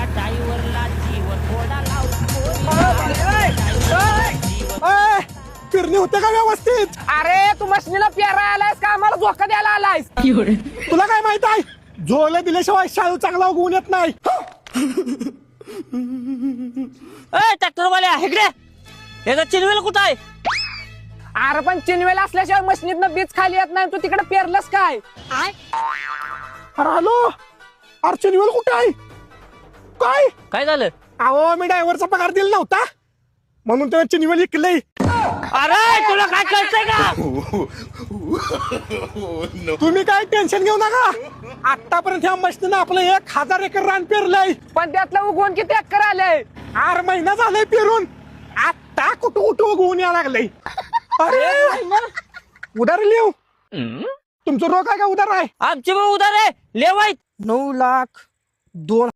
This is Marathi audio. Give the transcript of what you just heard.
या ड्रायव्हरला जीवन थोडा फिरणी होते का व्यवस्थित? अरे तू मशनीला पेरा आलायस का आम्हाला धोका द्यायला आलायस? तुला काय माहित आहे, झोले दिल्याशिवाय शाळू चांगला उगवून येत नाही. ट्रॅक्टरवाल्या इकडे याचा चिनवेल कुठं आहे? अरे पण चिनवेल असल्याशिवाय मशनीतनं बीज खाली येत नाही. तू तिकडे पेरलंस काय? अरे हॅलो, अर्चनीवेल कुठे आहे? काय काय झालं? अहो, मी ड्रायव्हरचा पगार दिला नव्हता म्हणून त्याला चिनवेल विकलंय. अरे तुला काय कळतंय का? तुम्ही काय टेन्शन घेऊ नका. आतापर्यंत ह्या मशीनं आपलं 1000 एकर रान पेरलंय. पण त्यातलं उगवून किती एकर आलंय? 8 महिना झालाय पेरून. आता कुठं उगवून यायला लागलंय. अरे उधार लिहू. तुमचं रोख आहे का उधार आहे? आमची उधार आहे लेवायत. 9,02,000